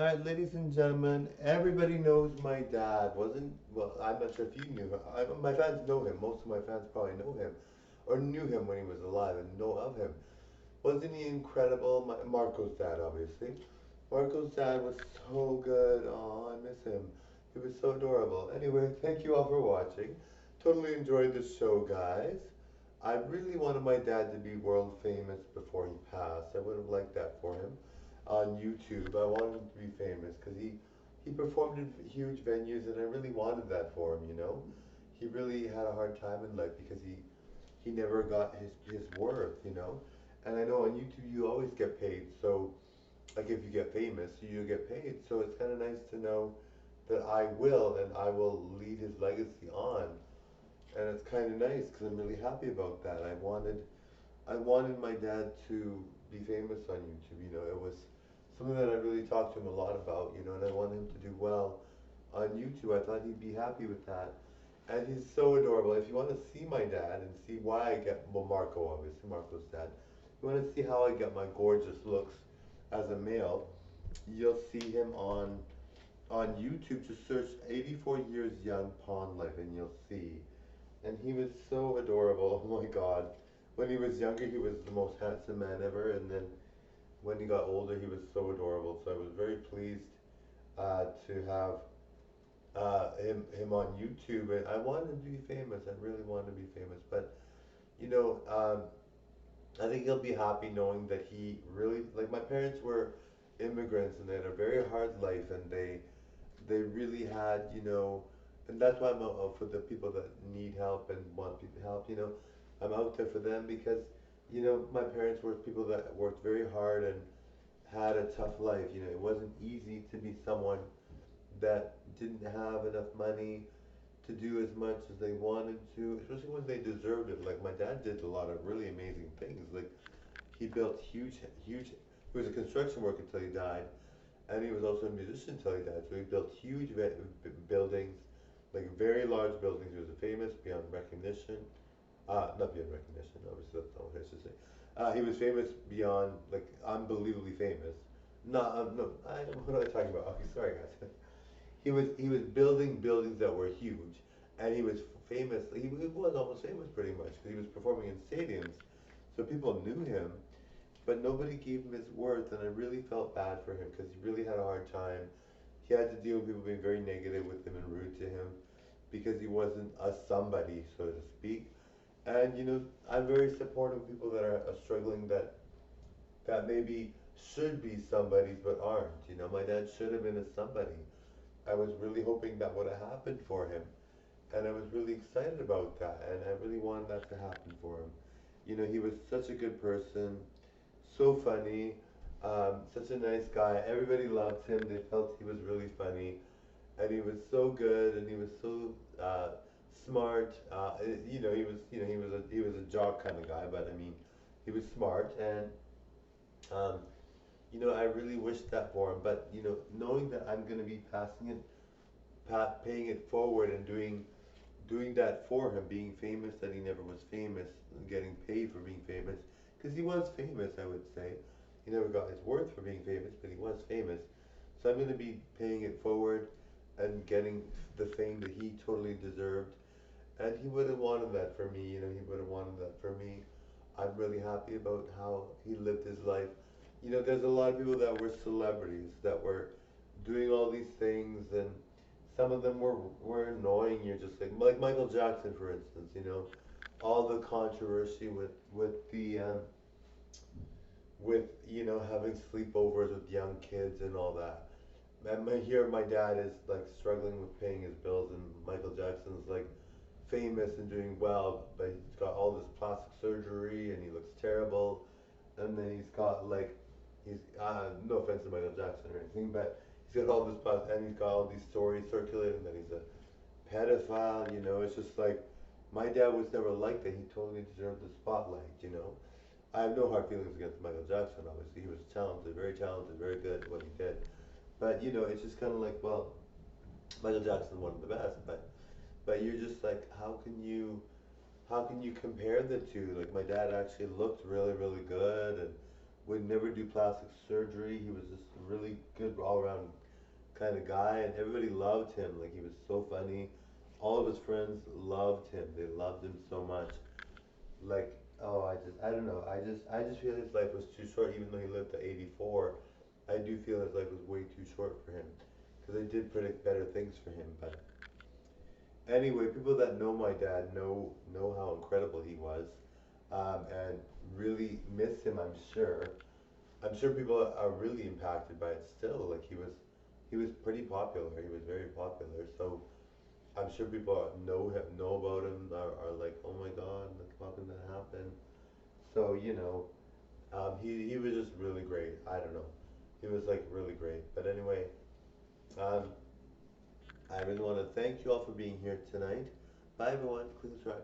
All right, ladies and gentlemen, everybody knows my dad. Well, I'm not sure if you knew him. My fans know him. Most of my fans probably know him or knew him when he was alive and know of him. Wasn't he incredible? Marco's dad, obviously. Marco's dad was so good. Oh, I miss him. He was so adorable. Anyway, thank you all for watching. Totally enjoyed the show, guys. I really wanted my dad to be world famous before he passed. I would have liked that for him on YouTube. I wanted him to be famous because he performed in huge venues, and I really wanted that for him. He really had a hard time in life because he never got his worth. And I know on YouTube you always get paid. So like if you get famous, you get paid. So it's kind of nice to know that I will, and I will lead his legacy on. And it's kind of nice because I'm really happy about that. I wanted my dad to be famous on YouTube. It was something that I really talked to him a lot about. And I wanted him to do well on YouTube. I thought he'd be happy with that. And he's so adorable. If you want to see my dad and see why I get, well, Marco, obviously, Marco's dad. If you want to see how I get my gorgeous looks as a male, you'll see him on YouTube. Just search 84 years young pawn life and you'll see. And he was so adorable. Oh my God. When he was younger, he was the most handsome man ever. And then when he got older, he was so adorable. So I was very pleased to have him on YouTube. And I wanted him to be famous. I really wanted to be famous. But, you know, um, I think he'll be happy knowing that he really, like my parents were immigrants and they had a very hard life and they really had, and that's why I'm out for the people that need help and want people help, I'm out there for them because, my parents were people that worked very hard and had a tough life. It wasn't easy to be someone that didn't have enough money to do as much as they wanted to, especially when they deserved it. Like my dad did a lot of really amazing things. Like he built huge. He was a construction worker until he died, and he was also a musician until he died. So he built huge buildings, like very large buildings. He was famous beyond recognition. Not beyond recognition. Obviously, that's not what I should say. He was famous beyond like unbelievably famous. No, no. What am I talking about? Okay, sorry guys. He was building buildings that were huge, and he was famous. He was almost famous pretty much because he was performing in stadiums, so people knew him, but nobody gave him his worth, and I really felt bad for him because he really had a hard time. He had to deal with people being very negative with him and rude to him because he wasn't a somebody, so to speak. And I'm very supportive of people that are struggling that maybe should be somebodies but aren't. My dad should have been a somebody. I was really hoping that would have happened for him. And I was really excited about that. And I really wanted that to happen for him. He was such a good person, so funny, such a nice guy. Everybody loved him. They felt he was really funny. And he was so good and he was so smart. He was a jock kind of guy, but I mean, he was smart. And um, I really wished that for him. But, knowing that I'm going to be passing it paying it forward and doing that for him, being famous that he never was famous, and getting paid for being famous, because he was famous, I would say. He never got his worth for being famous, but he was famous. So I'm going to be paying it forward and getting the fame that he totally deserved. And he would have wanted that for me, he would have wanted that for me. I'm really happy about how he lived his life. There's a lot of people that were celebrities that were doing all these things, and some of them were annoying. You're just like Michael Jackson, for instance. All the controversy with having sleepovers with young kids and all that. And here my dad is like struggling with paying his bills, and Michael Jackson's like famous and doing well, but he's got all this plastic surgery and he looks terrible. And then he's got like he's no offense to Michael Jackson or anything, but he's got all this and he's got all these stories circulating that he's a pedophile. It's just like my dad was never like that. He totally deserved the spotlight. I have no hard feelings against Michael Jackson. Obviously, he was talented, very good at what he did. But it's just kind of like, well, Michael Jackson's one of the best, but you're just like, how can you compare the two? Like my dad actually looked really, really good, and would never do plastic surgery. He was just a really good all around kind of guy, and everybody loved him. Like, he was so funny. All of his friends loved him. They loved him so much. Like, oh, I don't know. I just feel his life was too short. Even though he lived to 84, I do feel his life was way too short for him. Because I did predict better things for him. But anyway, people that know my dad know how incredible he was, and really miss him. I'm sure people are really impacted by it still. Like, he was pretty popular. He was very popular. So I'm sure people know about him, are like, oh my God, like, how can that happen? So, he was just really great. I don't know. He was like really great. But anyway, um, I really want to thank you all for being here tonight. Bye everyone. Clean subscribe.